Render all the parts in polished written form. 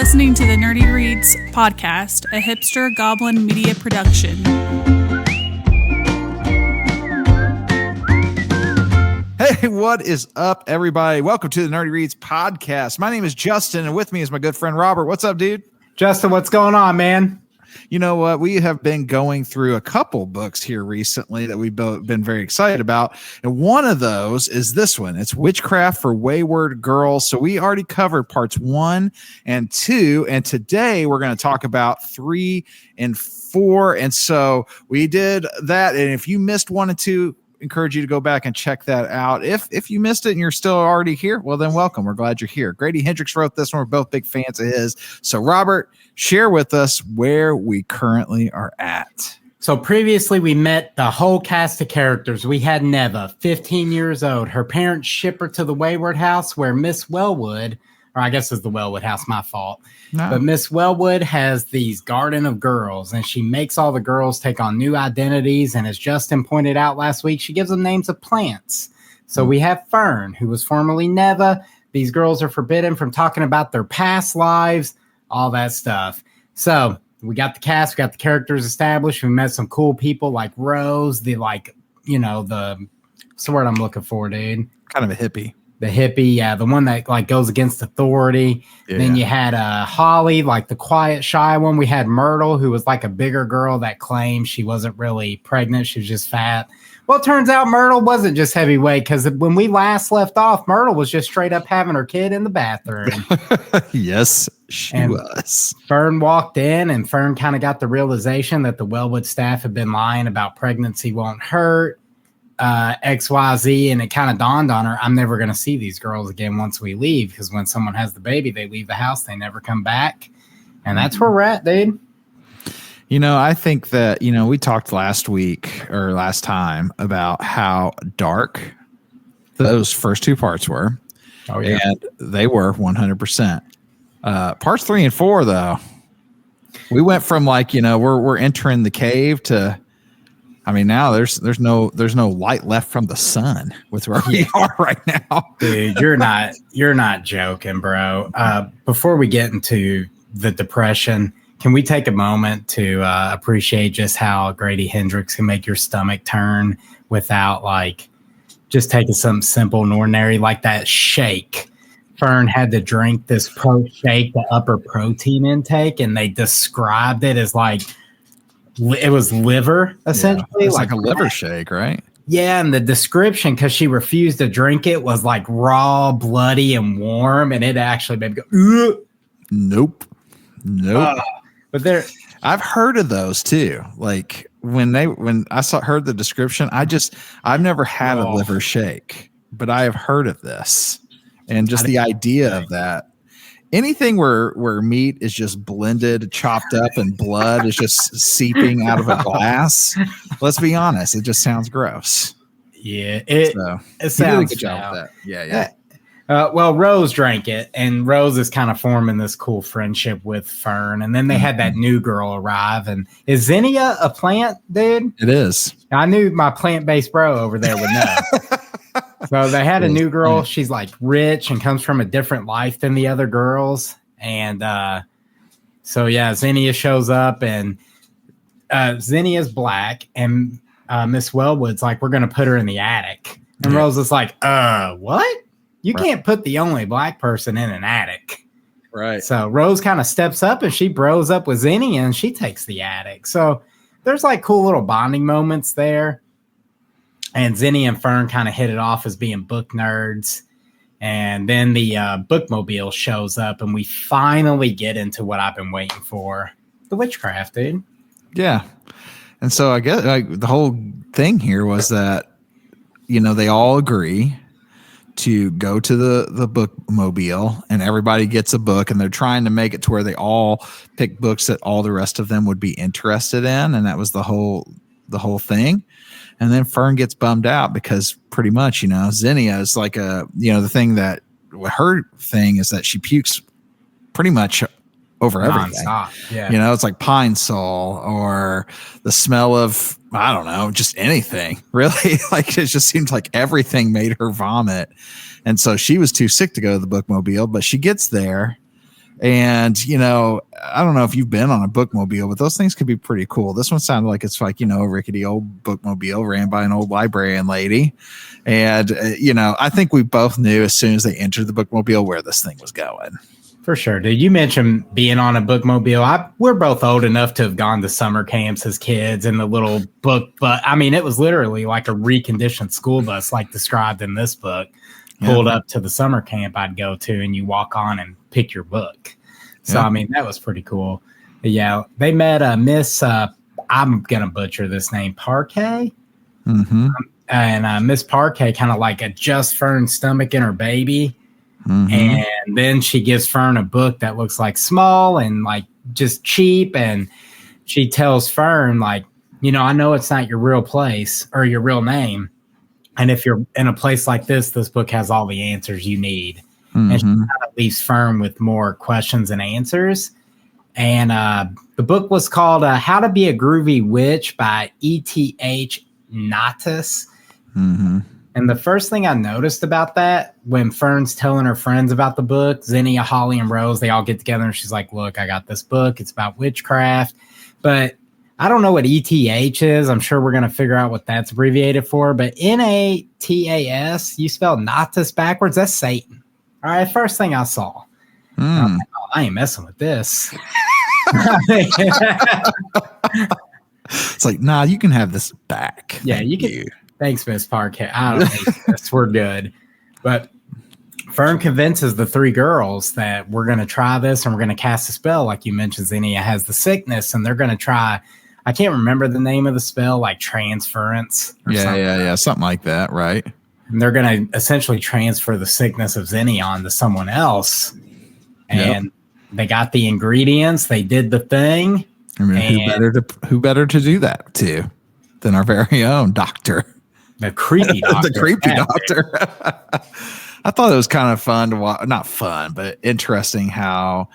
listening to the Nerdy Reads podcast, a hipster goblin media production. Hey, what is up, everybody? Welcome to the Nerdy Reads podcast. My name is Justin, and with me is my good friend Robert. What's up, dude? Justin, what's going on, man? You know what? We have been going through a couple books here recently that we've been very excited about. And one of those is this one. It's Witchcraft for Wayward Girls. So we already covered parts 1 and 2. And today we're going to talk about 3 and 4. And so we did that. And if you missed 1 and 2, encourage you to go back and check that out. If you missed it and you're still already here, well, then welcome. We're glad you're here. Grady Hendrix wrote this one. We're both big fans of his. So Robert, share with us where we currently are at. So previously we met the whole cast of characters. We had Neva, 15 years old. Her parents ship her to the Wayward house where Miss Wellwood, or I guess it's the Wellwood house, my fault. No. But Miss Wellwood has these garden of girls, and she makes all the girls take on new identities. And as Justin pointed out last week, she gives them names of plants. So we have Fern, who was formerly Neva. These girls are forbidden from talking about their past lives, all that stuff. So we got the cast, we got the characters established. We met some cool people like Rose, the what's the word I'm looking for, dude? Kind of a hippie. The hippie, yeah, the one that like goes against authority. Yeah. Then you had Holly, like the quiet, shy one. We had Myrtle, who was like a bigger girl that claimed she wasn't really pregnant. She was just fat. Well, it turns out Myrtle wasn't just heavyweight, because when we last left off, Myrtle was just straight up having her kid in the bathroom. Yes, she was. Fern walked in, and Fern kind of got the realization that the Wellwood staff had been lying about pregnancy won't hurt. XYZ, and it kind of dawned on her, I'm never going to see these girls again once we leave, because when someone has the baby, they leave the house, they never come back. And that's where we're at, dude. You know, I think that, we talked last time about how dark those first 2 parts were. Oh, yeah. And they were 100%. Parts 3 and 4, though, we went from we're entering the cave to, now there's no light left from the sun with where we are right now. Dude, you're not joking, bro. Before we get into the depression, can we take a moment to appreciate just how Grady Hendrix can make your stomach turn without just taking something simple and ordinary like that shake? Fern had to drink this shake, the upper protein intake, and they described it as it was liver, essentially. Yeah, it's like a liver shake, right? Yeah, and the description, because she refused to drink it, was like raw, bloody, and warm, and it actually made me go, ugh. Nope. But I've heard of those too. Like when I heard the description, I've never had a liver shake, but I have heard of this, and just the idea of that. Anything where meat is just blended, chopped up, and blood is just seeping out of a glass. Let's be honest, it just sounds gross. Yeah, it sounds did a good job with that. Yeah. Well, Rose drank it, and Rose is kind of forming this cool friendship with Fern. And then they had that new girl arrive. And is Zinnia a plant, dude? It is. I knew my plant-based bro over there would know. So they had a new girl. She's rich and comes from a different life than the other girls. And Zinnia shows up, and Zinnia's black, and Miss Wellwood's like, we're going to put her in the attic. And Rose is like, what? You can't put the only black person in an attic. Right. So Rose kind of steps up, and she bros up with Zinnia, and she takes the attic. So there's cool little bonding moments there. And Zinnia and Fern kind of hit it off as being book nerds. And then the bookmobile shows up, and we finally get into what I've been waiting for. The Witchcraft, dude. Yeah. And so I guess the whole thing here was that, they all agree to go to the bookmobile, and everybody gets a book, and they're trying to make it to where they all pick books that all the rest of them would be interested in. And that was the whole thing. And then Fern gets bummed out because pretty much, Zinnia is the thing that her thing is that she pukes pretty much over everything. Yeah. It's like pine sol or the smell of, I don't know, just anything really. It just seems like everything made her vomit. And so she was too sick to go to the bookmobile, but she gets there And, I don't know if you've been on a bookmobile, but those things could be pretty cool. This one sounded like it's like, a rickety old bookmobile ran by an old librarian lady. And, I think we both knew as soon as they entered the bookmobile where this thing was going. For sure, dude. You mentioned being on a bookmobile. We're both old enough to have gone to summer camps as kids and the little book. But I mean, it was literally like a reconditioned school bus, like described in this book, pulled up to the summer camp I'd go to, and you walk on and pick your book. So, I mean, that was pretty cool. But yeah, they met Miss, I'm going to butcher this name, Parquet. Mm-hmm. And Miss Parquet kind of like adjusts Fern's stomach in her baby. Mm-hmm. And then she gives Fern a book that looks like small and like just cheap. And she tells Fern, like, I know it's not your real place or your real name. And if you're in a place like this book has all the answers you need. Mm-hmm. And she kind of leaves Fern with more questions and answers. And the book was called How to Be a Groovy Witch by E.T.H. Natus. Mm-hmm. And the first thing I noticed about that, when Fern's telling her friends about the book, Zinnia, Holly, and Rose, they all get together and she's like, look, I got this book. It's about witchcraft. But I don't know what ETH is. I'm sure we're going to figure out what that's abbreviated for. But Natas, you spell Natus backwards. That's Satan. All right, first thing I saw. I was like, I ain't messing with this. It's like, nah, you can have this back. Yeah, you can. Thanks, Miss Parquet. I don't think this. We're good. But Fern convinces the three girls that we're going to try this and we're going to cast a spell. Like you mentioned, Zinnia has the sickness and they're going to try. I can't remember the name of the spell, like transference. Yeah. Something like that, right? And they're going to essentially transfer the sickness of Zinnia onto someone else. And they got the ingredients. They did the thing. I mean, who better to do that to than our very own doctor? The creepy doctor. The creepy doctor. I thought it was kind of fun to watch. Not fun, but interesting how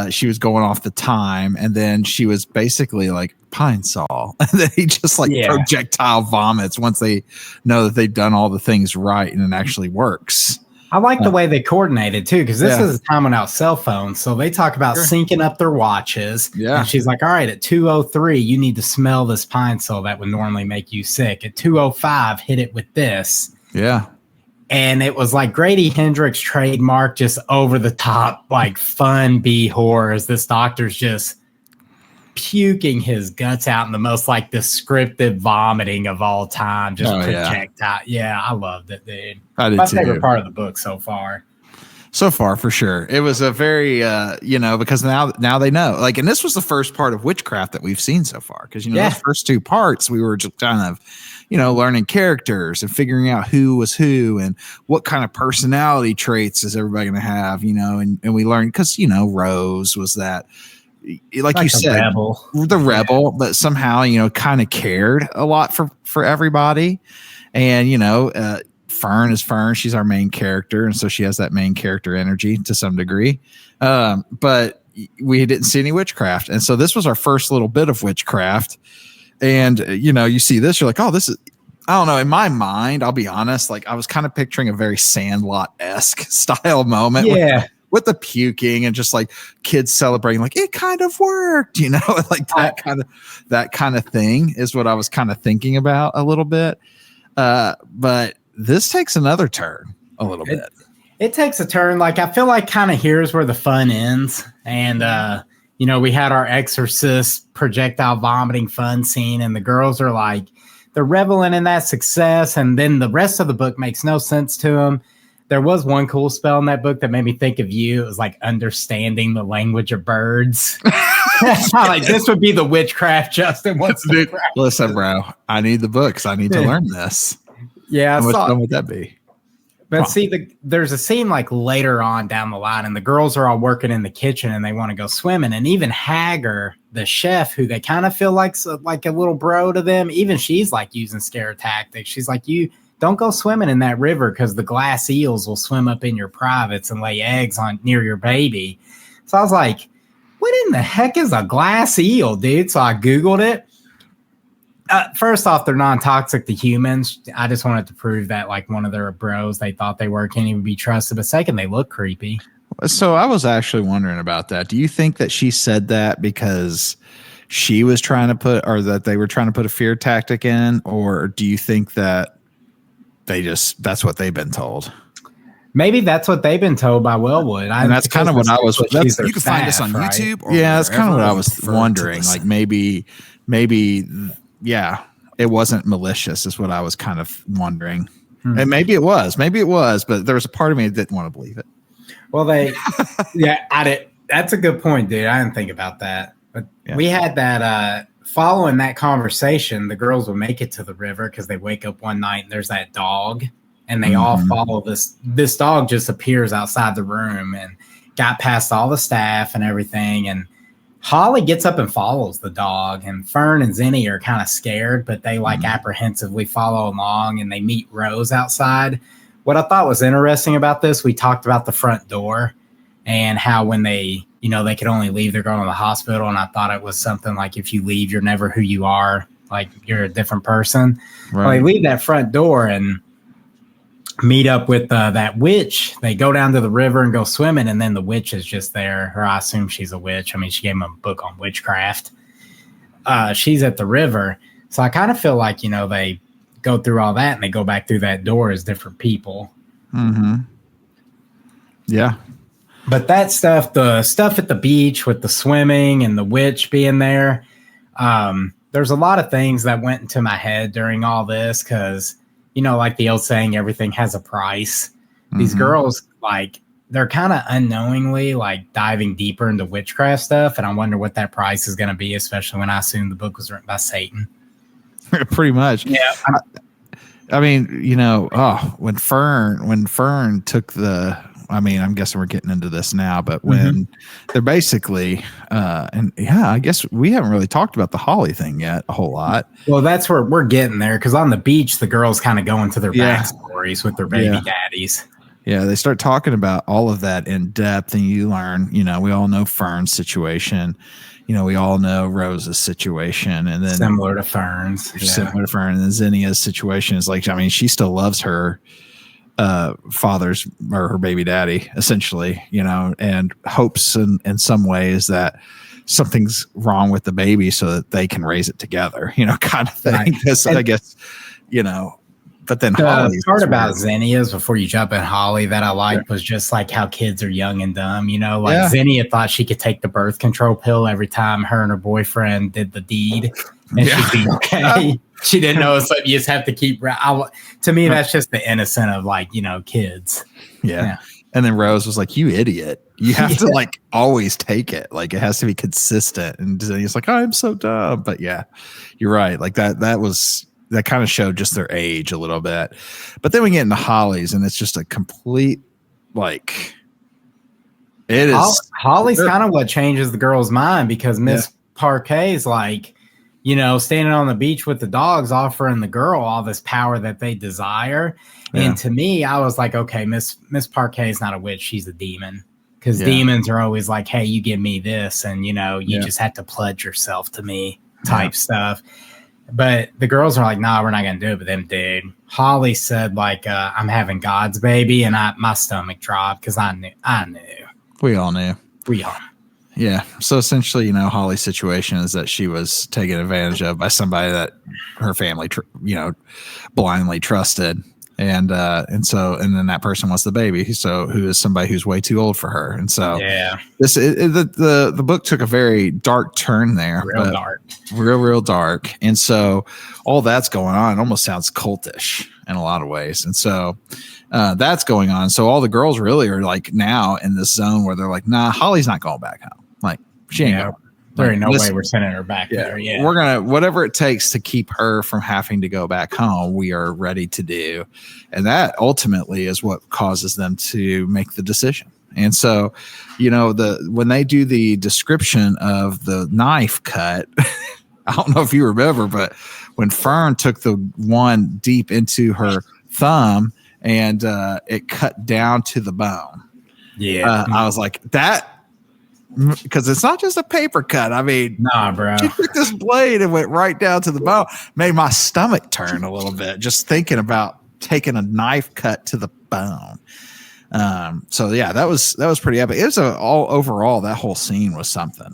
she was going off the time, and then she was basically like Pine Sol, and then he just projectile vomits once they know that they've done all the things right and it actually works. I like the way they coordinated too, because this is a time without cell phones. So they talk about syncing up their watches. Yeah. And she's like, all right, at 2:03, you need to smell this pine sol that would normally make you sick. At 2:05, hit it with this. Yeah. And it was like Grady Hendrix trademark, just over the top, like fun B horror as this doctor's just puking his guts out in the most like descriptive vomiting of all time. Just projectile. Yeah, I loved it, dude. My favorite part of the book so far. So far, for sure. It was a very, because now they know. Like, and this was the first part of Witchcraft that we've seen so far. Because, those first two parts, we were just kind of, learning characters and figuring out who was who and what kind of personality traits is everybody going to have, and we learned because, Rose was that, like you said, the rebel, but somehow, kind of cared a lot for everybody. And, Fern is Fern. She's our main character. And so she has that main character energy to some degree. But we didn't see any witchcraft. And so this was our first little bit of witchcraft. And, you see this, you're like, oh, this is, I don't know. In my mind, I'll be honest, like I was kind of picturing a very Sandlot-esque style moment. Yeah. With the puking and just like kids celebrating, like it kind of worked, like that kind of thing is what I was kind of thinking about a little bit. But this takes another turn a little bit. It takes a turn. Like I feel like kind of here's where the fun ends. And, we had our exorcist projectile vomiting fun scene and the girls are like, they're reveling in that success. And then the rest of the book makes no sense to them. There was one cool spell in that book that made me think of you. It was like understanding the language of birds. Like this would be the witchcraft Justin wants to practice. Listen, bro, I need the books. I need to learn this. Yeah. How much fun would that be? But there's a scene like later on down the line and the girls are all working in the kitchen and they want to go swimming. And even Hager, the chef, who they kind of feel like a little bro to them, even she's like using scare tactics. She's like, you don't go swimming in that river because the glass eels will swim up in your privates and lay eggs near your baby. So I was like, what in the heck is a glass eel, dude? So I Googled it. First off, they're non-toxic to humans. I just wanted to prove that like one of their bros they thought they were can't even be trusted. But second, they look creepy. So I was actually wondering about that. Do you think that she said that because she was trying to put, or that they were trying to put a fear tactic in, or do you think that that's what they've been told? Maybe that's what they've been told by Wellwood. And that's kind of what I was. You can find this on YouTube. Or yeah, that's kind of what I was wondering. Like maybe, yeah, it wasn't malicious, is what I was kind of wondering. And maybe it was, but there was a part of me that didn't want to believe it. Well, that's a good point, dude. I didn't think about that. But we had that, following that conversation, the girls would make it to the river because they wake up one night and there's that dog, and they all follow this. This dog just appears outside the room and got past all the staff and everything. And Holly gets up and follows the dog, and Fern and Zenny are kind of scared, but they like apprehensively follow along, and they meet Rose outside. What I thought was interesting about this, we talked about the front door and how when they could only leave, they're going to the hospital. And I thought it was something like, if you leave, you're never who you are. Like, you're a different person. Right. Well, they leave that front door and meet up with that witch. They go down to the river and go swimming, and then the witch is just there, or I assume she's a witch. I mean, she gave him a book on witchcraft. She's at the river. So I kind of feel like, they go through all that and they go back through that door as different people. Yeah. But that stuff, the stuff at the beach with the swimming and the witch being there, there's a lot of things that went into my head during all this because, like the old saying, everything has a price. These girls, like, they're kind of unknowingly, like, diving deeper into witchcraft stuff, and I wonder what that price is going to be, especially when I assume the book was written by Satan. Pretty much. Yeah. I mean, when Fern took I'm guessing we're getting into this now, but when they're basically, I guess we haven't really talked about the Holly thing yet a whole lot. Well, that's where we're getting there, because on the beach, the girls kind of go into their backstories with their baby daddies. Yeah, they start talking about all of that in depth, and you learn, we all know Fern's situation. We all know Rose's situation, and then similar to Fern's, and then Zinnia's situation is like, she still loves her father's or her baby daddy, essentially, and hopes in some ways that something's wrong with the baby so that they can raise it together, kind of thing. Right. I guess, but then the part about Zinnia's, before you jump in Holly, that I liked was just like how kids are young and dumb, Zinnia thought she could take the birth control pill every time her and her boyfriend did the deed and she'd be okay. She didn't know it's like you just have to keep. To me, that's just the innocent of kids. Yeah. And then Rose was like, "You idiot! You have to like always take it. Like it has to be consistent." And he's like, "I'm so dumb." But yeah, you're right. Like that kind of showed just their age a little bit. But then we get into Holly's, and it's just a complete it is. Holly's kind of what changes the girl's mind, because Miss Parquet's like, standing on the beach with the dogs, offering the girl all this power that they desire. Yeah. And to me, I was like, okay, Miss Parquet is not a witch. She's a demon. Because demons are always like, hey, you give me this. And, you just have to pledge yourself to me type stuff. But the girls are like, nah, we're not going to do it. But then, dude, Holly said, like, I'm having God's baby. And my stomach dropped because I knew. We all knew. Yeah. So essentially, Holly's situation is that she was taken advantage of by somebody that her family, blindly trusted. And then that person wants the baby. So who is somebody who's way too old for her. And so the book took a very dark turn there. Real dark. And so all that's going on. It almost sounds cultish in a lot of ways. And so that's going on. So all the girls really are like now in this zone where they're like, nah, Holly's not going back home. Like she ain't going. There ain't no way we're sending her back there. Yeah. We're going to, whatever it takes to keep her from having to go back home, we are ready to do. And that ultimately is what causes them to make the decision. And so, when they do the description of the knife cut, I don't know if you remember, but when Fern took the one deep into her thumb and it cut down to the bone. Yeah. I was like, that, because it's not just a paper cut. I mean, nah, bro. She took this blade and went right down to the bone. Made my stomach turn a little bit just thinking about taking a knife cut to the bone. So yeah, that was pretty epic. It was all overall, that whole scene was something.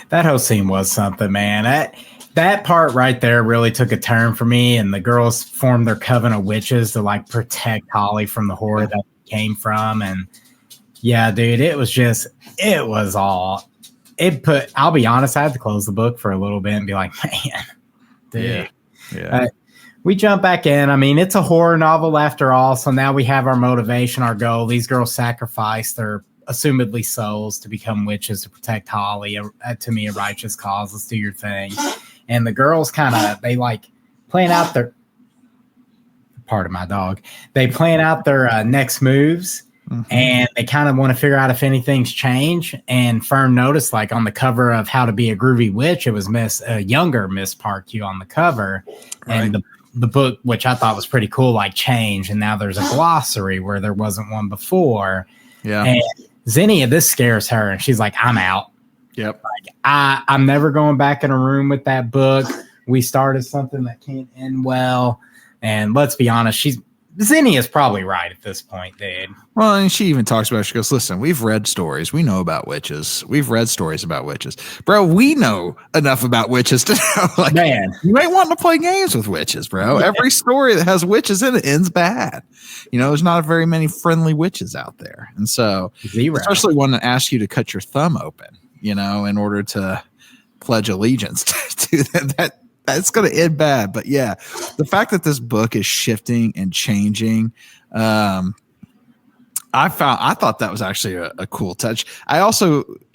That whole scene was something, man. That part right there really took a turn for me, and the girls formed their coven of witches to like protect Holly from the horror that came from. And yeah, dude, I'll be honest, I had to close the book for a little bit and be like, man, dude. Yeah. We jump back in. I mean, it's a horror novel after all. So now we have our motivation, our goal. These girls sacrifice their assumedly souls to become witches to protect Holly. To me, a righteous cause. Let's do your thing. And the girls they like plan out their, part of my dog, they plan out their next moves. And they kind of want to figure out if anything's changed. And Fern noticed, like on the cover of How to Be a Groovy Witch, it was younger Miss Parkview on the cover. Right. And the book, which I thought was pretty cool, like changed. And now there's a glossary where there wasn't one before. Yeah. And Zinnia, this scares her. And she's like, I'm out. Yep. Like, I'm never going back in a room with that book. We started something that can't end well. And let's be honest, Zinnia's probably right at this point, dude. Well, and she even talks about it. She goes, listen, we've read stories. We know about witches. We've read stories about witches. Bro, we know enough about witches to know, like, man, you ain't wanting to play games with witches, bro. Yeah. Every story that has witches in it ends bad. There's not very many friendly witches out there. And so, especially one that asks you to cut your thumb open, in order to pledge allegiance to that. That's going to end bad. But yeah, the fact that this book is shifting and changing, I thought that was actually a cool touch. I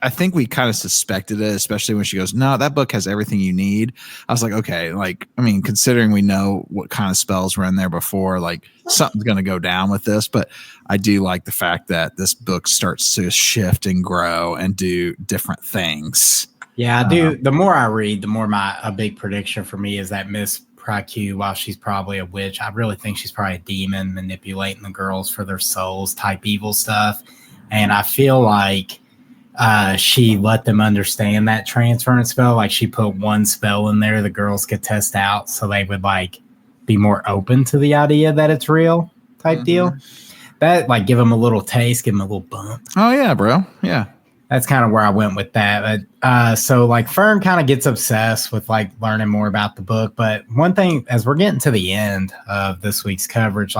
think we kind of suspected it, especially when she goes, no, that book has everything you need. I was like, okay, considering we know what kind of spells were in there before, like something's going to go down with this. But I do like the fact that this book starts to shift and grow and do different things. Yeah, I do. The more I read, the more a big prediction for me is that Miss Parkview, while she's probably a witch, I really think she's probably a demon manipulating the girls for their souls type evil stuff. And I feel like she let them understand that transference spell. Like she put one spell in there the girls could test out so they would be more open to the idea that it's real type deal. That give them a little taste, give them a little bump. Oh, yeah, bro. Yeah. That's kind of where I went with that. So Fern kind of gets obsessed with learning more about the book. But one thing, as we're getting to the end of this week's coverage,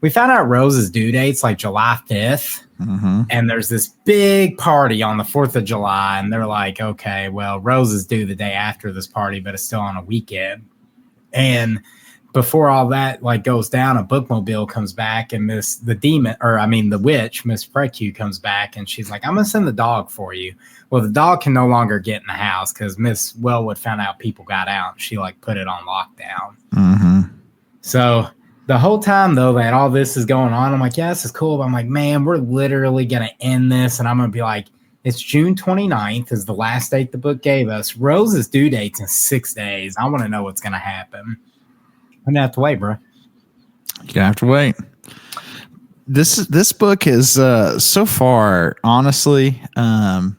we found out Rose's due date's July 5th. And there's this big party on the 4th of July. And they're like, okay, well, Rose is due the day after this party, but it's still on a weekend. And before all that goes down, a bookmobile comes back and the witch, Miss Parkview, comes back and she's like, I'm gonna send the dog for you. Well, the dog can no longer get in the house because Miss Wellwood found out people got out and she put it on lockdown. So the whole time though that all this is going on, I'm like, yeah, this is cool. But I'm like, man, we're literally gonna end this, and I'm gonna be like, it's June 29th is the last date the book gave us. Rose's due date's in 6 days. I want to know what's gonna happen. I'm gonna have to wait, bro. You're gonna have to wait. This book is so far, honestly, I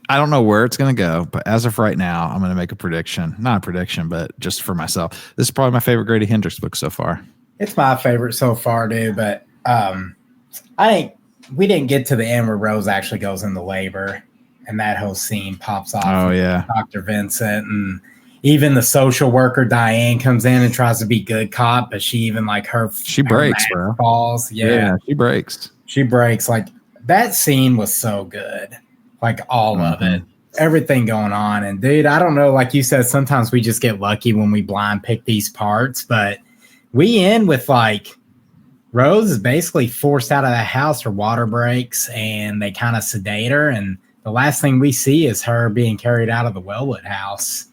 don't know where it's gonna go, but as of right now, I'm gonna make a prediction. Not a prediction, but just for myself. This is probably my favorite Grady Hendrix book so far. It's my favorite so far, dude. But we didn't get to the end where Rose actually goes into labor, and that whole scene pops off. Oh yeah, Dr. Vincent and. Even the social worker Diane comes in and tries to be good cop, but she even she breaks, bro. Falls. Yeah, she breaks. She breaks. That scene was so good. All of it, everything going on. And dude, I don't know. Like you said, sometimes we just get lucky when we blind pick these parts, but we end with Rose is basically forced out of the house. Her water breaks, and they kind of sedate her. And the last thing we see is her being carried out of the Wellwood house.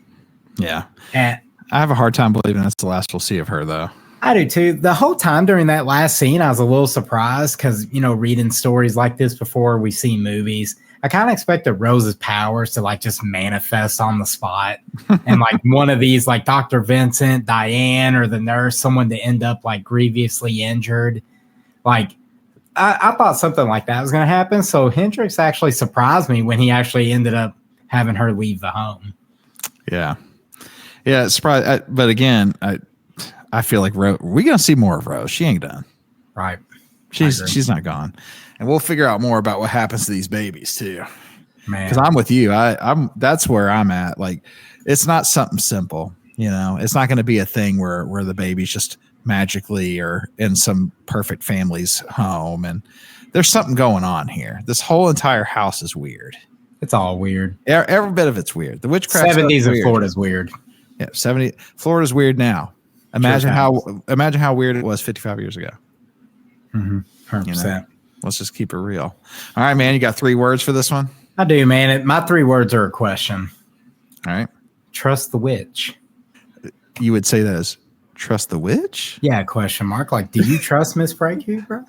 Yeah. And I have a hard time believing that's the last we'll see of her, though. I do, too. The whole time during that last scene, I was a little surprised because, reading stories like this before we see movies, I kind of expected Rose's powers to, just manifest on the spot. And, one of these, Dr. Vincent, Diane, or the nurse, someone to end up, grievously injured. I thought something like that was going to happen. So Hendrix actually surprised me when he actually ended up having her leave the home. Yeah. Yeah, it's surprising. But again, I feel like we're going to see more of Rose. She ain't done. Right. She's not gone. And we'll figure out more about what happens to these babies too. Man. Because I'm with you. I'm that's where I'm at. Like, it's not something simple, you know. It's not going to be a thing where the baby's just magically or in some perfect family's home. And there's something going on here. This whole entire house is weird. It's all weird. Every bit of it's weird. The witchcraft 70s in Florida is weird. Yeah, 70. Florida's weird now. Imagine how weird it was 55 years ago. 100%. You know? Let's just keep it real. All right, man. You got 3 words for this one? I do, man. My 3 words are a question. All right. Trust the witch. You would say that as trust the witch? Yeah, question mark. Like, do you trust Miss Frankie, bro?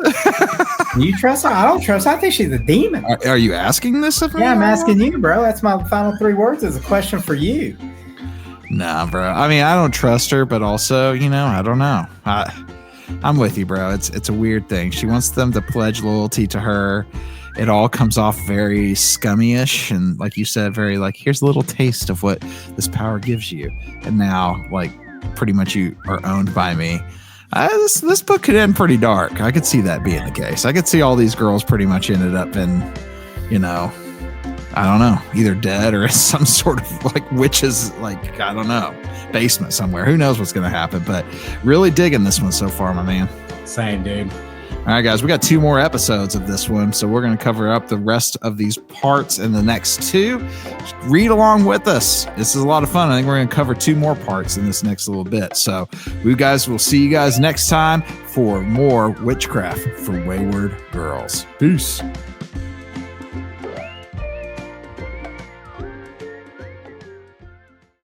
Do you trust her? I don't trust her. I think she's a demon. Are you asking this of me? Yeah, I'm asking you, bro. That's my final 3 words is a question for you. Nah, bro. I mean, I don't trust her, but also, you know, I don't know. I'm with you, bro. It's a weird thing. She wants them to pledge loyalty to her. It all comes off very scummy-ish, and like you said, very like, here's a little taste of what this power gives you, and now like pretty much you are owned by me. This book could end pretty dark. I could see that being the case. I could see all these girls pretty much ended up in, you know, I don't know, either dead or in some sort of like witches, like, I don't know, basement somewhere. Who knows what's going to happen, but really digging this one so far, my man. Same, dude. All right, guys, we got 2 more episodes of this one, so we're going to cover up the rest of these parts in the next 2. Just read along with us. This is a lot of fun. I think we're going to cover 2 more parts in this next little bit. So we guys will see you guys next time for more Witchcraft for Wayward Girls. Peace.